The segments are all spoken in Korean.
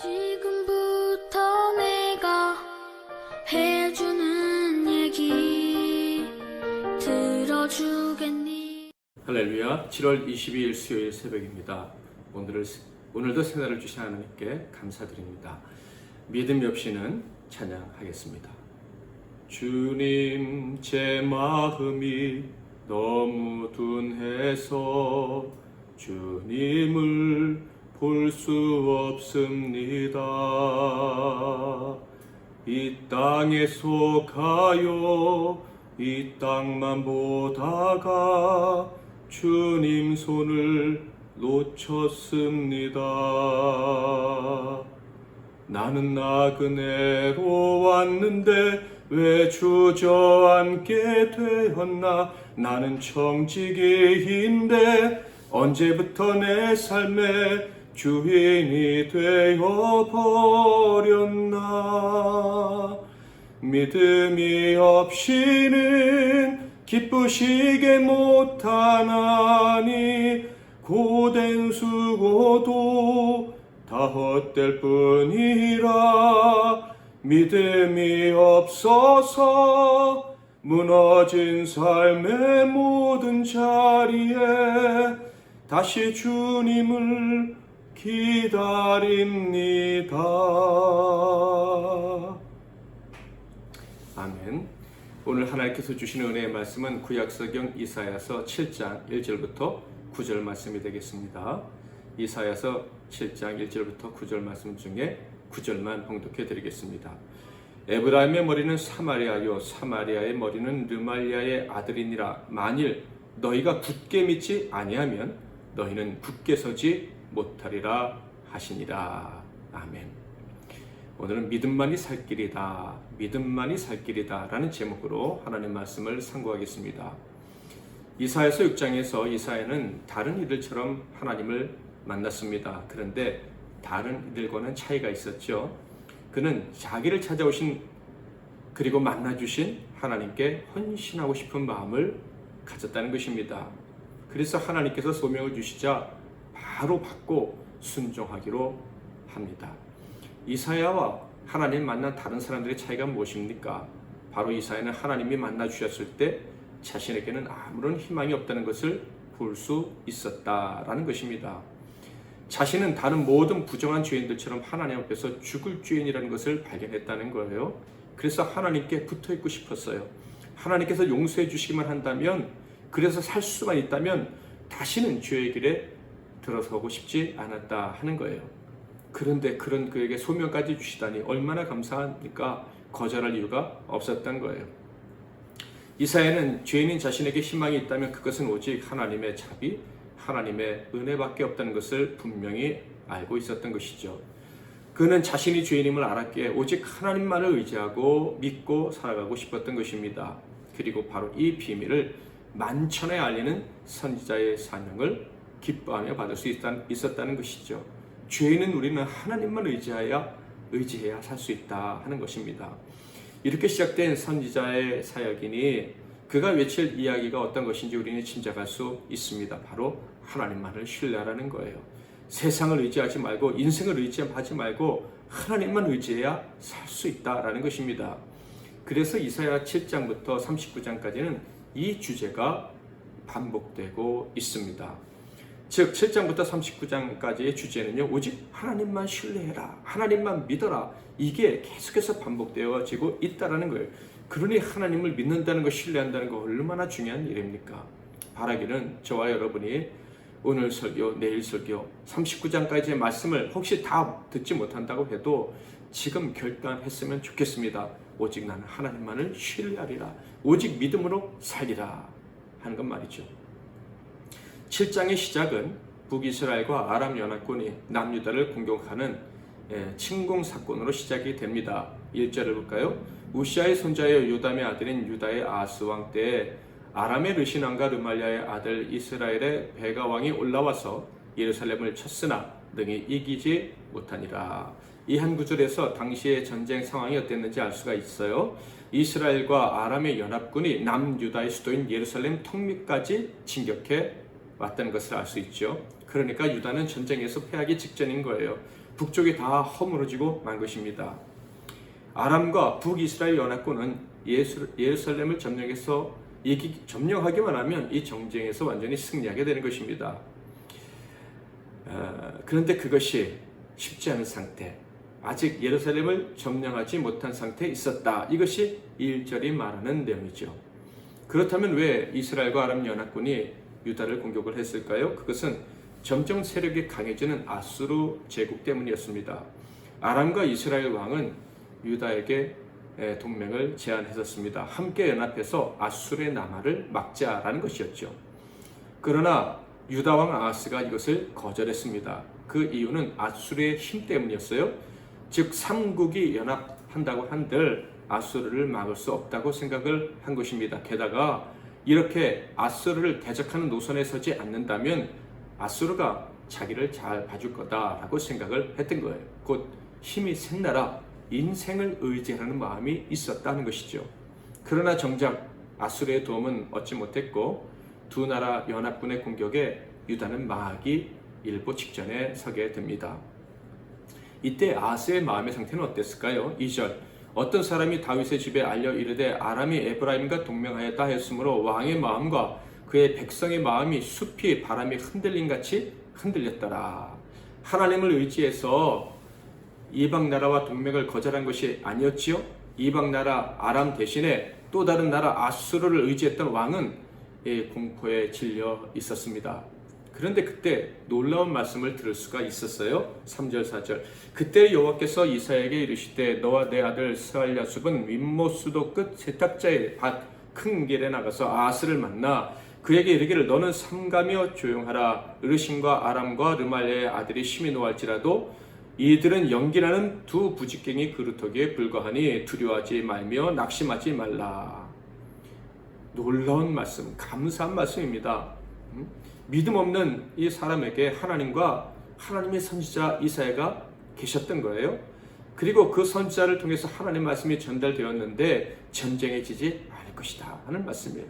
지금부터 내가 해주는 얘기 들어주겠니? 할렐루야. 7월 22일 수요일 새벽입니다. 오늘도 새날을 주신 하나님께 감사드립니다. 믿음이 없이는 찬양하겠습니다. 주님, 제 마음이 너무 둔해서 주님을 볼 수 없습니다. 이 땅에 속하여 이 땅만 보다가 주님 손을 놓쳤습니다. 나는 나그네로 왔는데 왜 주저앉게 되었나. 나는 청지기인데 언제부터 내 삶의 주인이 되어버렸나. 믿음이 없이는 기쁘시게 못하나니 고된 수고도 다 헛될 뿐이라. 믿음이 없어서 무너진 삶의 모든 자리에 다시 주님을 기다립니다. 아멘. 오늘 하나님께서 주시는 은혜의 말씀은 구약성경 이사야서 7장 1절부터 9절 말씀이 되겠습니다. 이사야서 7장 1절부터 9절 말씀 중에 9절만 봉독해 드리겠습니다. 에브라임의 머리는 사마리아요 사마리아의 머리는 르말리아의 아들이니라. 만일 너희가 굳게 믿지 아니하면 너희는 굳게 서지 못하리라 하시니라. 아멘. 오늘은 믿음만이 살 길이다, 믿음만이 살 길이다 라는 제목으로 하나님 말씀을 상고하겠습니다. 이사야서 6장에서 이사야는 다른 이들처럼 하나님을 만났습니다. 그런데 다른 이들과는 차이가 있었죠. 그는 자기를 찾아오신 그리고 만나주신 하나님께 헌신하고 싶은 마음을 가졌다는 것입니다. 그래서 하나님께서 소명을 주시자 바로 받고 순종하기로 합니다. 이사야와 하나님 만난 다른 사람들의 차이가 무엇입니까? 바로 이사야는 하나님이 만나 주셨을 때 자신에게는 아무런 희망이 없다는 것을 볼 수 있었다라는 것입니다. 자신은 다른 모든 부정한 죄인들처럼 하나님 앞에서 죽을 죄인이라는 것을 발견했다는 거예요. 그래서 하나님께 붙어 있고 싶었어요. 하나님께서 용서해 주시기만 한다면, 그래서 살 수만 있다면 다시는 죄의 길에 들어서고 싶지 않았다 하는 거예요. 그런데 그런 그에게 소명까지 주시다니 얼마나 감사합니까? 거절할 이유가 없었던 거예요. 이사야는 죄인인 자신에게 희망이 있다면 그것은 오직 하나님의 자비, 하나님의 은혜밖에 없다는 것을 분명히 알고 있었던 것이죠. 그는 자신이 죄인임을 알았기에 오직 하나님만을 의지하고 믿고 살아가고 싶었던 것입니다. 그리고 바로 이 비밀을 만천에 알리는 선지자의 사명을 기뻐하며 받을 수 있었다는 것이죠. 죄인은 우리는 하나님만 의지해야 살 수 있다 하는 것입니다. 이렇게 시작된 선지자의 사역이니 그가 외칠 이야기가 어떤 것인지 우리는 짐작할 수 있습니다. 바로 하나님만을 신뢰하라는 거예요. 세상을 의지하지 말고 인생을 의지하지 말고 하나님만 의지해야 살 수 있다라는 것입니다. 그래서 이사야 7장부터 39장까지는 이 주제가 반복되고 있습니다. 즉 7장부터 39장까지의 주제는요, 오직 하나님만 신뢰해라, 하나님만 믿어라, 이게 계속해서 반복되어지고 있다는 거예요. 그러니 하나님을 믿는다는 것, 신뢰한다는 것 얼마나 중요한 일입니까? 바라기는 저와 여러분이 오늘 설교, 내일 설교 39장까지의 말씀을 혹시 다 듣지 못한다고 해도 지금 결단했으면 좋겠습니다. 오직 나는 하나님만을 신뢰하리라, 오직 믿음으로 살리라 하는 것 말이죠. 7장의 시작은 북이스라엘과 아람 연합군이 남유다를 공격하는 침공 사건으로 시작이 됩니다. 1절을 볼까요? 우시아의 손자여 요담의 아들인 유다의 아스 왕 때에 아람의 르신 왕과 르말리아의 아들 이스라엘의 베가 왕이 올라와서 예루살렘을 쳤으나 능히 이기지 못하니라. 이 한 구절에서 당시의 전쟁 상황이 어땠는지 알 수가 있어요. 이스라엘과 아람의 연합군이 남유다의 수도인 예루살렘 턱밑까지 진격해 왔다는 것을 알 수 있죠. 그러니까 유다는 전쟁에서 패하기 직전인 거예요. 북쪽이 다 허물어지고 만 것입니다. 아람과 북이스라엘 연합군은 예루살렘을 점령하기만 하면 이 전쟁에서 완전히 승리하게 되는 것입니다. 그런데 그것이 쉽지 않은 상태, 아직 예루살렘을 점령하지 못한 상태에 있었다. 이것이 1절이 말하는 내용이죠. 그렇다면 왜 이스라엘과 아람 연합군이 유다를 공격을 했을까요? 그것은 점점 세력이 강해지는 아수르 제국 때문이었습니다. 아람과 이스라엘 왕은 유다에게 동맹을 제안했었습니다. 함께 연합해서 아수르의 남하를 막자라는 것이었죠. 그러나 유다 왕 아하스가 이것을 거절했습니다. 그 이유는 아수르의 힘 때문이었어요. 즉 삼국이 연합한다고 한들 아수르를 막을 수 없다고 생각을 한 것입니다. 게다가 이렇게 아수르를 대적하는 노선에 서지 않는다면 아수르가 자기를 잘 봐줄 거다라고 생각을 했던 거예요. 곧 힘이 센 나라, 인생을 의지하는 마음이 있었다는 것이죠. 그러나 정작 아수르의 도움은 얻지 못했고 두 나라 연합군의 공격에 유다는 망하기 일보 직전에 서게 됩니다. 이때 아하스의 마음의 상태는 어땠을까요? 2절, 어떤 사람이 다윗의 집에 알려 이르되 아람이 에브라임과 동맹하였다 했으므로 왕의 마음과 그의 백성의 마음이 숲이 바람에 흔들림 같이 흔들렸더라. 하나님을 의지해서 이방 나라와 동맹을 거절한 것이 아니었지요. 이방 나라 아람 대신에 또 다른 나라 아수르를 의지했던 왕은 공포에 질려 있었습니다. 그런데 그때 놀라운 말씀을 들을 수가 있었어요. 3절 4절, 그때 여호와께서 이사야에게 이르시되 너와 내 아들 스알랴숲은 윗모수도 끝 세탁자의 밭 큰 길에 나가서 아하스를 만나 그에게 이르기를 너는 삼가며 조용하라. 으르신과 아람과 르말리아의 아들이 심히 노할지라도 이들은 연기나는 두 부직갱이 그루터기에 불과하니 두려워하지 말며 낙심하지 말라. 놀라운 말씀, 감사한 말씀입니다. 믿음 없는 이 사람에게 하나님과 하나님의 선지자 이사야가 계셨던 거예요. 그리고 그 선지자를 통해서 하나님의 말씀이 전달되었는데 전쟁에 지지 않을 것이다 하는 말씀이에요.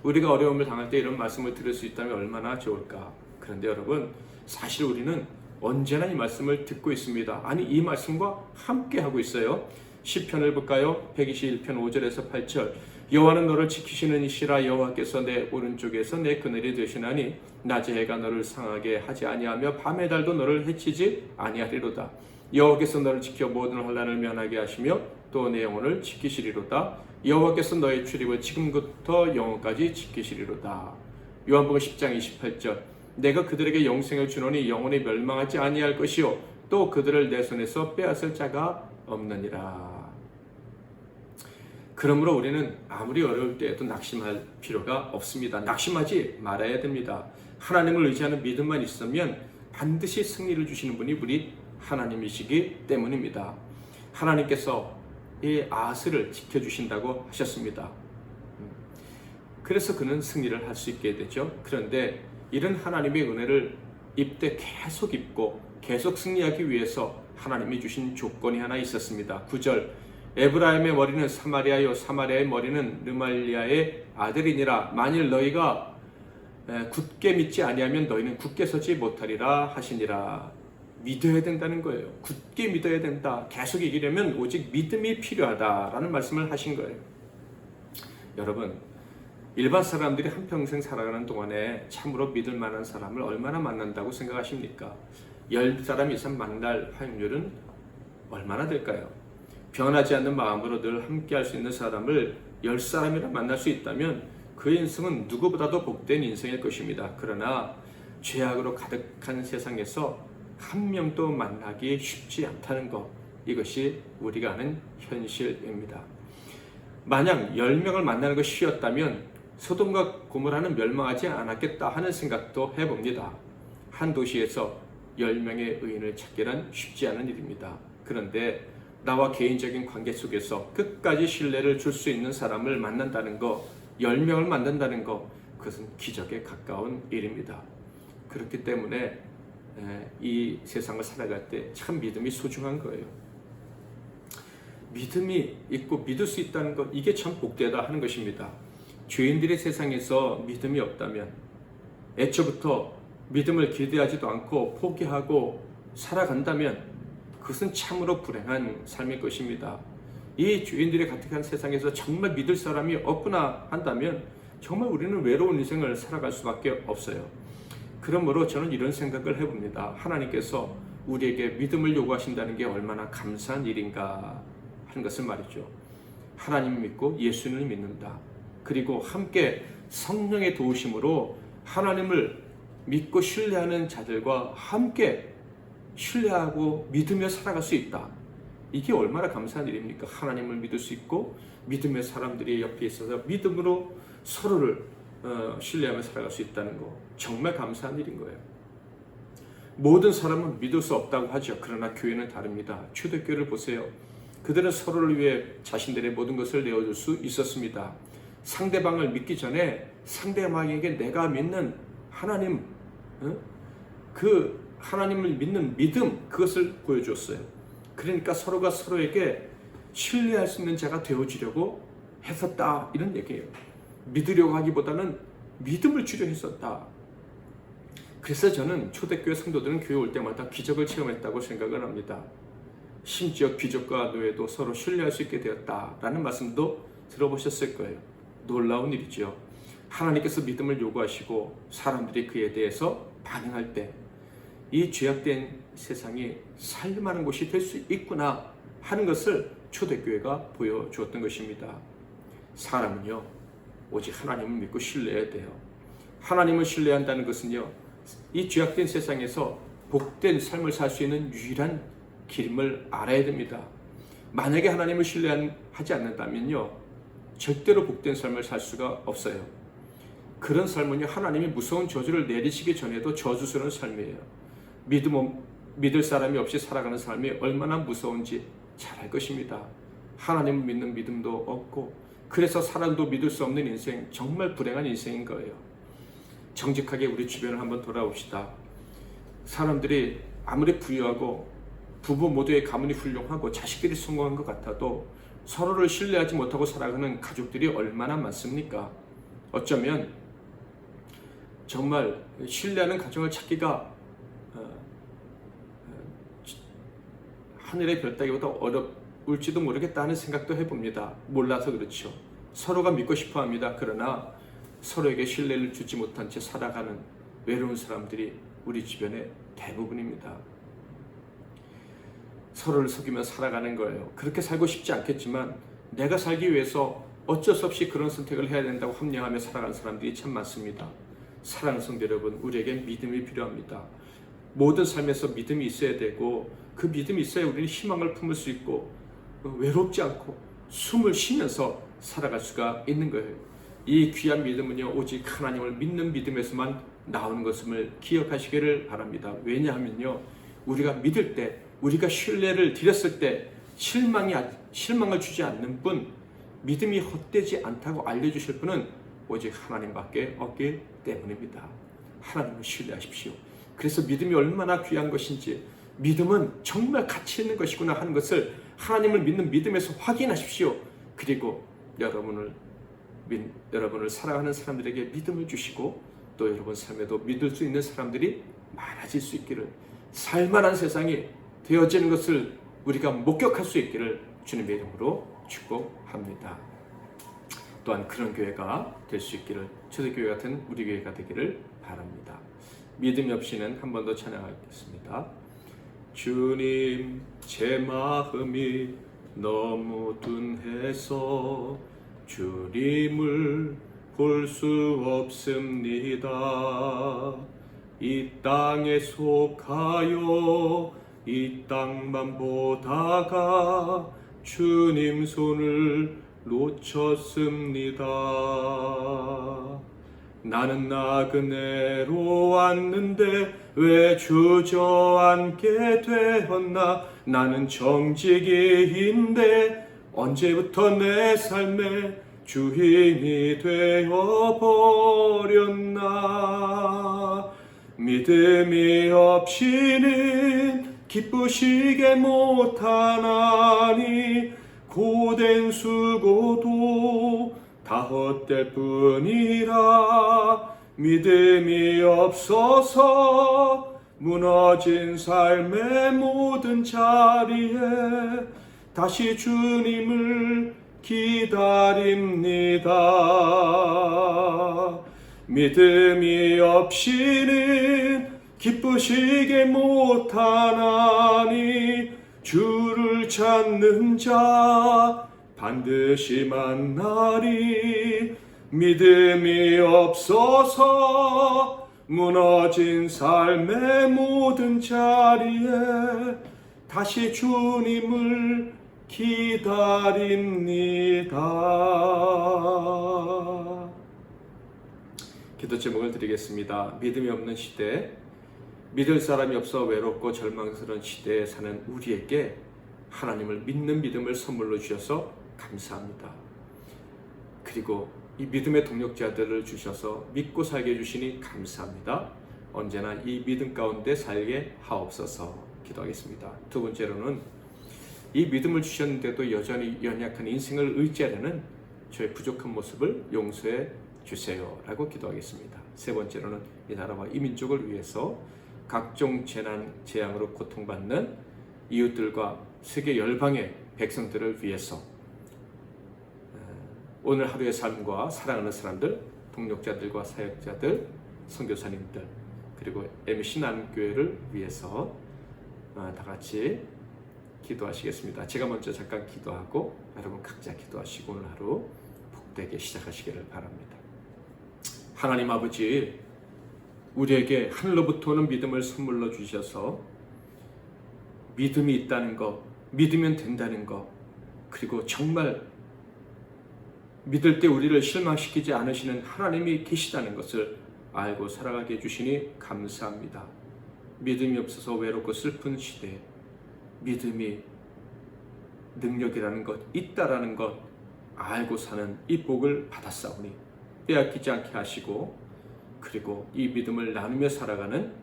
우리가 어려움을 당할 때 이런 말씀을 들을 수 있다면 얼마나 좋을까. 그런데 여러분, 사실 우리는 언제나 이 말씀을 듣고 있습니다. 아니, 이 말씀과 함께 하고 있어요. 시편을 볼까요? 121편 5절에서 8절, 여호와는 너를 지키시는 이시라. 여호와께서 내 오른쪽에서 내 그늘이 되시나니 낮의 해가 너를 상하게 하지 아니하며 밤의 달도 너를 해치지 아니하리로다. 여호와께서 너를 지켜 모든 환난을 면하게 하시며 또 내 영혼을 지키시리로다. 여호와께서 너의 출입을 지금부터 영원까지 지키시리로다. 요한복음 10장 28절, 내가 그들에게 영생을 주노니 영원히 멸망하지 아니할 것이요 또 그들을 내 손에서 빼앗을 자가 없느니라. 그러므로 우리는 아무리 어려울 때에도 낙심할 필요가 없습니다. 낙심하지 말아야 됩니다. 하나님을 의지하는 믿음만 있으면 반드시 승리를 주시는 분이 우리 하나님이시기 때문입니다. 하나님께서 이 아하스를 지켜주신다고 하셨습니다. 그래서 그는 승리를 할 수 있게 되죠. 그런데 이런 하나님의 은혜를 입되 계속 입고 계속 승리하기 위해서 하나님이 주신 조건이 하나 있었습니다. 9절, 에브라임의 머리는 사마리아요 사마리아의 머리는 르말리아의 아들이니라. 만일 너희가 굳게 믿지 아니하면 너희는 굳게 서지 못하리라 하시니라. 믿어야 된다는 거예요. 굳게 믿어야 된다. 계속 이기려면 오직 믿음이 필요하다라는 말씀을 하신 거예요. 여러분, 일반 사람들이 한평생 살아가는 동안에 참으로 믿을 만한 사람을 얼마나 만난다고 생각하십니까? 10사람 이상 만날 확률은 얼마나 될까요? 변하지 않는 마음으로 늘 함께 할 수 있는 사람을 10사람이나 만날 수 있다면 그 인생은 누구보다도 복된 인생일 것입니다. 그러나 죄악으로 가득한 세상에서 한 명도 만나기 쉽지 않다는 것, 이것이 우리가 아는 현실입니다. 만약 10명을 만나는 것이 쉬웠다면 소돔과 고모라는 멸망하지 않았겠다 하는 생각도 해봅니다. 한 도시에서 10명의 의인을 찾기란 쉽지 않은 일입니다. 그런데 나와 개인적인 관계 속에서 끝까지 신뢰를 줄 수 있는 사람을 만난다는 것, 10명을 만난다는 것, 그것은 기적에 가까운 일입니다. 그렇기 때문에 이 세상을 살아갈 때 참 믿음이 소중한 거예요. 믿음이 있고 믿을 수 있다는 것, 이게 참 복되다 하는 것입니다. 죄인들의 세상에서 믿음이 없다면, 애초부터 믿음을 기대하지도 않고 포기하고 살아간다면 그것은 참으로 불행한 삶일 것입니다. 이 죄인들이 가득한 세상에서 정말 믿을 사람이 없구나 한다면 정말 우리는 외로운 인생을 살아갈 수밖에 없어요. 그러므로 저는 이런 생각을 해봅니다. 하나님께서 우리에게 믿음을 요구하신다는 게 얼마나 감사한 일인가 하는 것을 말이죠. 하나님을 믿고 예수님을 믿는다. 그리고 함께 성령의 도우심으로 하나님을 믿고 신뢰하는 자들과 함께 신뢰하고 믿으며 살아갈 수 있다. 이게 얼마나 감사한 일입니까? 하나님을 믿을 수 있고 믿음의 사람들이 옆에 있어서 믿음으로 서로를 신뢰하며 살아갈 수 있다는 거 정말 감사한 일인 거예요. 모든 사람은 믿을 수 없다고 하죠. 그러나 교회는 다릅니다. 초대교회를 보세요. 그들은 서로를 위해 자신들의 모든 것을 내어줄 수 있었습니다. 상대방을 믿기 전에 상대방에게 내가 믿는 하나님, 그 하나님을 믿는 믿음, 그것을 보여줬어요. 그러니까 서로가 서로에게 신뢰할 수 있는 자가 되어주려고 했었다, 이런 얘기예요. 믿으려고 하기보다는 믿음을 주려 했었다. 그래서 저는 초대교회 성도들은 교회 올 때마다 기적을 체험했다고 생각을 합니다. 심지어 귀족과 노예도 서로 신뢰할 수 있게 되었다라는 말씀도 들어보셨을 거예요. 놀라운 일이죠. 하나님께서 믿음을 요구하시고 사람들이 그에 대해서 반응할 때 이 죄악된 세상이 살만한 곳이 될 수 있구나 하는 것을 초대교회가 보여주었던 것입니다. 사람은요, 오직 하나님을 믿고 신뢰해야 돼요. 하나님을 신뢰한다는 것은요, 이 죄악된 세상에서 복된 삶을 살 수 있는 유일한 길임을 알아야 됩니다. 만약에 하나님을 신뢰하지 않는다면요, 절대로 복된 삶을 살 수가 없어요. 그런 삶은요, 하나님이 무서운 저주를 내리시기 전에도 저주스러운 삶이에요. 믿을 사람이 없이 살아가는 삶이 얼마나 무서운지 잘 알 것입니다. 하나님을 믿는 믿음도 없고, 그래서 사람도 믿을 수 없는 인생, 정말 불행한 인생인 거예요. 정직하게 우리 주변을 한번 돌아봅시다. 사람들이 아무리 부유하고 부부 모두의 가문이 훌륭하고 자식들이 성공한 것 같아도 서로를 신뢰하지 못하고 살아가는 가족들이 얼마나 많습니까? 어쩌면 정말 신뢰하는 가정을 찾기가 하늘의 별 따기보다 어려울지도 모르겠다 하는 생각도 해봅니다. 몰라서 그렇죠. 서로가 믿고 싶어 합니다. 그러나 서로에게 신뢰를 주지 못한 채 살아가는 외로운 사람들이 우리 주변의 대부분입니다. 서로를 속이며 살아가는 거예요. 그렇게 살고 싶지 않겠지만 내가 살기 위해서 어쩔 수 없이 그런 선택을 해야 된다고 합리화하며 살아가는 사람들이 참 많습니다. 사랑하는 성도 여러분, 우리에게 믿음이 필요합니다. 모든 삶에서 믿음이 있어야 되고, 그 믿음이 있어야 우리는 희망을 품을 수 있고 외롭지 않고 숨을 쉬면서 살아갈 수가 있는 거예요. 이 귀한 믿음은요, 오직 하나님을 믿는 믿음에서만 나오는 것임을 기억하시기를 바랍니다. 왜냐하면요, 우리가 믿을 때, 우리가 신뢰를 드렸을 때 실망을 주지 않는 분, 믿음이 헛되지 않다고 알려주실 분은 오직 하나님밖에 없기 때문입니다. 하나님을 신뢰하십시오. 그래서 믿음이 얼마나 귀한 것인지, 믿음은 정말 가치 있는 것이구나 하는 것을 하나님을 믿는 믿음에서 확인하십시오. 그리고 여러분을 사랑하는 사람들에게 믿음을 주시고, 또 여러분 삶에도 믿을 수 있는 사람들이 많아질 수 있기를, 살만한 세상이 되어지는 것을 우리가 목격할 수 있기를 주님의 이름으로 축복합니다. 또한 그런 교회가 될 수 있기를, 초대교회 같은 우리 교회가 되기를 바랍니다. 믿음이 없이는 한 번 더 찬양하겠습니다. 주님, 제 마음이 너무 둔해서 주님을 볼 수 없습니다. 이 땅에 속하여 이 땅만 보다가 주님 손을 놓쳤습니다. 나는 나그네로 왔는데 왜 주저앉게 되었나. 나는 정직이인데 언제부터 내 삶의 주인이 되어버렸나. 믿음이 없이는 기쁘시게 못하나니 고된 수고도 다 헛될 뿐이라. 믿음이 없어서 무너진 삶의 모든 자리에 다시 주님을 기다립니다. 믿음이 없이는 기쁘시게 못하나니 주를 찾는 자 반드시 만나리. 믿음이 없어서 무너진 삶의 모든 자리에 다시 주님을 기다립니다. 기도 제목을 드리겠습니다. 믿음이 없는 시대, 믿을 사람이 없어 외롭고 절망스러운 시대에 사는 우리에게 하나님을 믿는 믿음을 선물로 주셔서 감사합니다. 그리고 이 믿음의 동력자들을 주셔서 믿고 살게 해주시니 감사합니다. 언제나 이 믿음 가운데 살게 하옵소서. 기도하겠습니다. 두 번째로는 이 믿음을 주셨는데도 여전히 연약한 인생을 의지하려는 저의 부족한 모습을 용서해 주세요 라고 기도하겠습니다. 세 번째로는 이 나라와 이 민족을 위해서 각종 재난, 재앙으로 고통받는 이웃들과 세계 열방의 백성들을 위해서 오늘 하루의 삶과 사랑하는 사람들, 동력자들과 사역자들, 선교사님들, 그리고 MC 남교회를 위해서 다 같이 기도하시겠습니다. 제가 먼저 잠깐 기도하고 여러분 각자 기도하시고 오늘 하루 복되게 시작하시기를 바랍니다. 하나님 아버지, 우리에게 하늘로부터 오는 믿음을 선물로 주셔서 믿음이 있다는 것, 믿으면 된다는 것, 그리고 정말 믿을 때 우리를 실망시키지 않으시는 하나님이 계시다는 것을 알고 살아가게 해주시니 감사합니다. 믿음이 없어서 외롭고 슬픈 시대에 믿음이 능력이라는 것, 있다라는 것 알고 사는 이 복을 받았사오니 빼앗기지 않게 하시고 그리고 이 믿음을 나누며 살아가는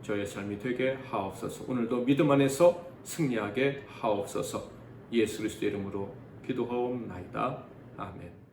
저의 삶이 되게 하옵소서. 오늘도 믿음 안에서 승리하게 하옵소서. 예수 그리스도의 이름으로 기도하옵나이다. 아멘.